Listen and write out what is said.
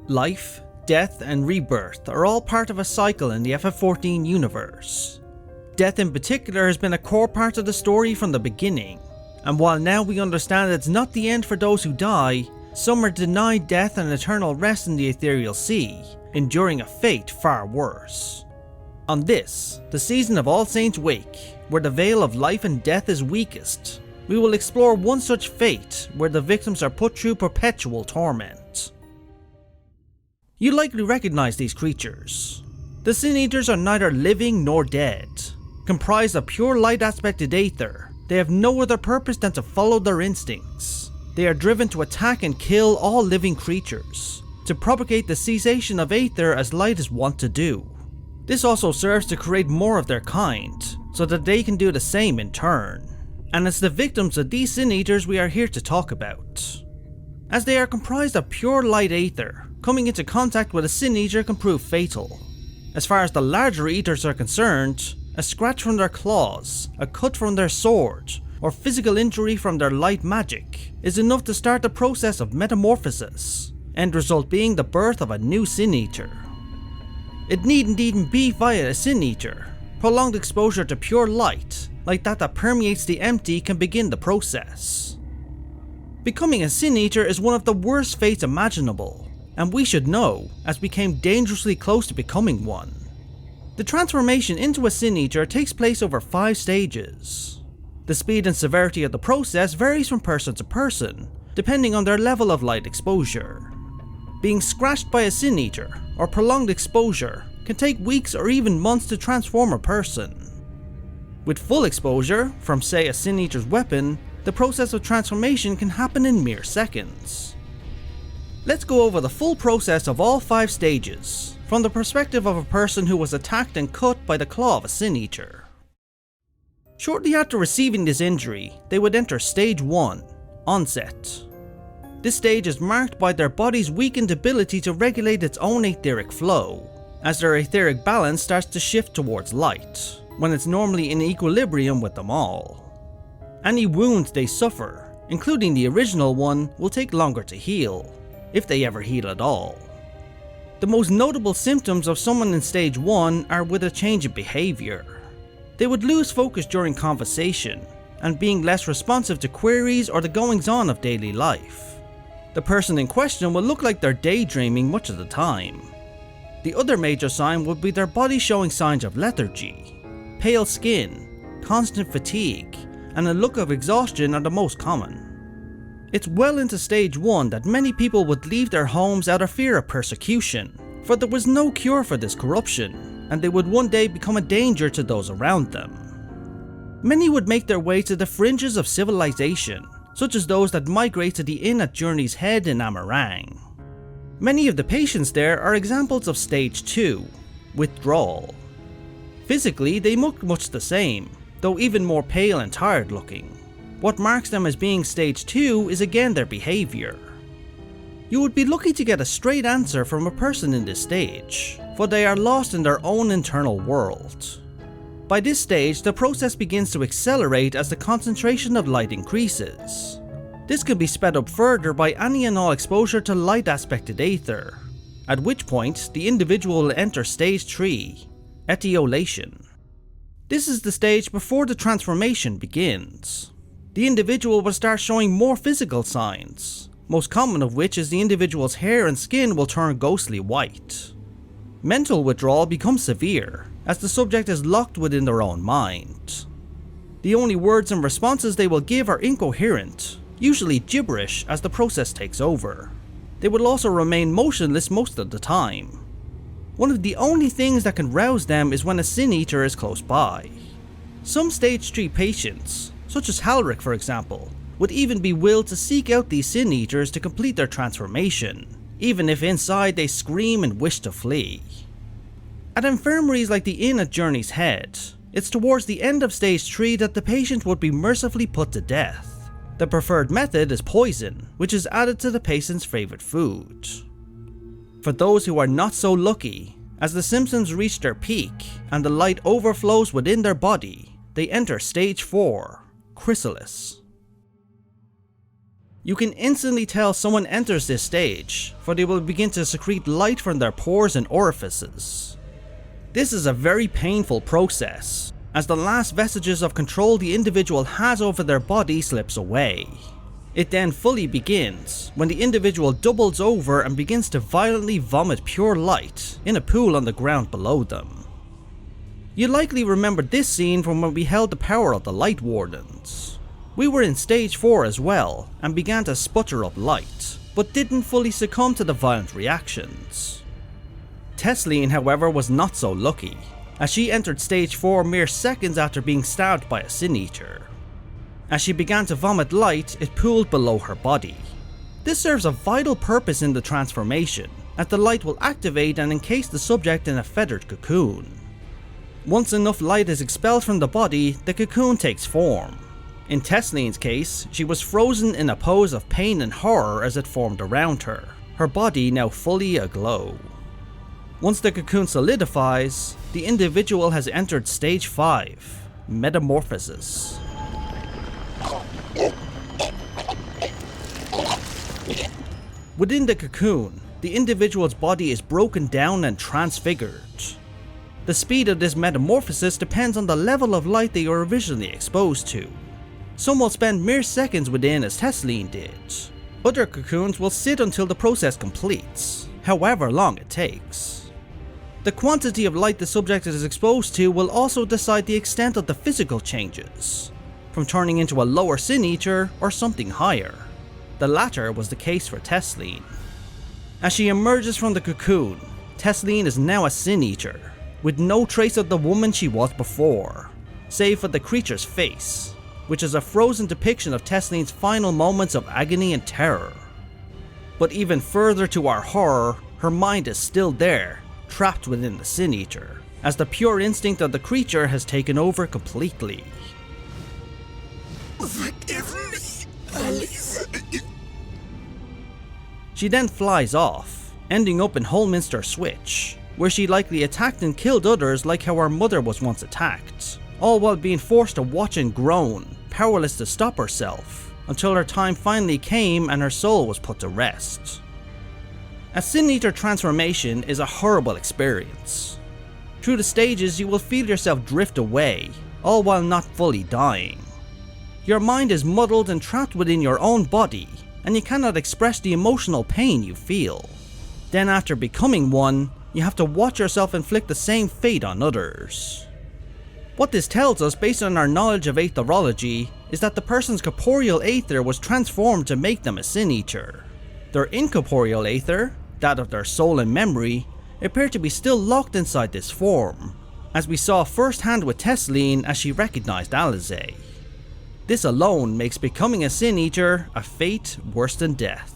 Life, death, and rebirth are all part of a cycle in the FF14 universe. Death in particular has been a core part of the story from the beginning, and while now we understand it's not the end for those who die, some are denied death and eternal rest in the ethereal sea, enduring a fate far worse. On this, the season of All Saints' Wake, where the veil of life and death is weakest, we will explore one such fate where the victims are put through perpetual torment. You likely recognize these creatures. The Sin Eaters are neither living nor dead. Comprised of pure light aspected aether, they have no other purpose than to follow their instincts. They are driven to attack and kill all living creatures, to propagate the cessation of aether as light is wont to do. This also serves to create more of their kind, so that they can do the same in turn. And it's the victims of these Sin Eaters we are here to talk about. As they are comprised of pure light aether, coming into contact with a Sin Eater can prove fatal. As far as the larger Eaters are concerned, a scratch from their claws, a cut from their sword, or physical injury from their light magic is enough to start the process of metamorphosis, end result being the birth of a new Sin Eater. It needn't even be via a Sin Eater. Prolonged exposure to pure light, like that permeates the empty, can begin the process. Becoming a Sin Eater is one of the worst fates imaginable, and we should know, as we came dangerously close to becoming one. The transformation into a Sin Eater takes place over 5 stages. The speed and severity of the process varies from person to person, depending on their level of light exposure. Being scratched by a Sin Eater, or prolonged exposure, can take weeks or even months to transform a person. With full exposure, from say a Sin Eater's weapon, the process of transformation can happen in mere seconds. Let's go over the full process of all 5 stages, from the perspective of a person who was attacked and cut by the claw of a Sin Eater. Shortly after receiving this injury, they would enter Stage 1, Onset. This stage is marked by their body's weakened ability to regulate its own etheric flow, as their etheric balance starts to shift towards light, when it's normally in equilibrium with them all. Any wounds they suffer, including the original one, will take longer to heal, if they ever heal at all. The most notable symptoms of someone in Stage 1 are with a change in behaviour. They would lose focus during conversation, and being less responsive to queries or the goings-on of daily life. The person in question will look like they're daydreaming much of the time. The other major sign would be their body showing signs of lethargy. Pale skin, constant fatigue, and a look of exhaustion are the most common. It's well into Stage 1 that many people would leave their homes out of fear of persecution, for there was no cure for this corruption, and they would one day become a danger to those around them. Many would make their way to the fringes of civilization, such as those that migrate to the inn at Journey's Head in Amarang. Many of the patients there are examples of Stage 2, Withdrawal. Physically, they look much the same, though even more pale and tired looking. What marks them as being Stage 2 is again their behaviour. You would be lucky to get a straight answer from a person in this stage, for they are lost in their own internal world. By this stage, the process begins to accelerate as the concentration of light increases. This can be sped up further by any and all exposure to light aspected aether, at which point the individual will enter Stage 3, Etiolation. This is the stage before the transformation begins. The individual will start showing more physical signs, most common of which is the individual's hair and skin will turn ghostly white. Mental withdrawal becomes severe, as the subject is locked within their own mind. The only words and responses they will give are incoherent, usually gibberish as the process takes over. They will also remain motionless most of the time. One of the only things that can rouse them is when a Sin Eater is close by. Some Stage 3 patients, such as Halric for example, would even be willed to seek out these Sin Eaters to complete their transformation, even if inside they scream and wish to flee. At infirmaries like the inn at Journey's Head, it's towards the end of Stage 3 that the patient would be mercifully put to death. The preferred method is poison, which is added to the patient's favourite food. For those who are not so lucky, as the symptoms reach their peak and the light overflows within their body, they enter Stage 4, Chrysalis. You can instantly tell someone enters this stage, for they will begin to secrete light from their pores and orifices. This is a very painful process, as the last vestiges of control the individual has over their body slips away. It then fully begins when the individual doubles over and begins to violently vomit pure light in a pool on the ground below them. You likely remember this scene from when we held the power of the Light Wardens. We were in stage 4 as well, and began to sputter up light, but didn't fully succumb to the violent reactions. Tesleen, however, was not so lucky, as she entered stage 4 mere seconds after being stabbed by a Sin Eater. As she began to vomit light, it pooled below her body. This serves a vital purpose in the transformation, as the light will activate and encase the subject in a feathered cocoon. Once enough light is expelled from the body, the cocoon takes form. In Tesleen's case, she was frozen in a pose of pain and horror as it formed around her body now fully aglow. Once the cocoon solidifies, the individual has entered stage 5, Metamorphosis. Within the cocoon, the individual's body is broken down and transfigured. The speed of this metamorphosis depends on the level of light they were originally exposed to. Some will spend mere seconds within, as Tesleen did. Other cocoons will sit until the process completes, however long it takes. The quantity of light the subject is exposed to will also decide the extent of the physical changes, from turning into a lower Sin Eater or something higher. The latter was the case for Tesleen. As she emerges from the cocoon, Tesleen is now a Sin Eater, with no trace of the woman she was before, save for the creature's face, which is a frozen depiction of Tesleen's final moments of agony and terror. But even further to our horror, her mind is still there, trapped within the Sin Eater, as the pure instinct of the creature has taken over completely. Forgive me, Alice. She then flies off, ending up in Holminster Switch, where she likely attacked and killed others like how her mother was once attacked, all while being forced to watch and groan, powerless to stop herself, until her time finally came and her soul was put to rest. A Sin Eater transformation is a horrible experience. Through the stages you will feel yourself drift away, all while not fully dying. Your mind is muddled and trapped within your own body, and you cannot express the emotional pain you feel. Then after becoming one, you have to watch yourself inflict the same fate on others. What this tells us based on our knowledge of aetherology is that the person's corporeal aether was transformed to make them a Sin Eater. Their incorporeal aether, that of their soul and memory, appear to be still locked inside this form, as we saw firsthand with Tesleen as she recognized Alize. This alone makes becoming a Sin Eater a fate worse than death.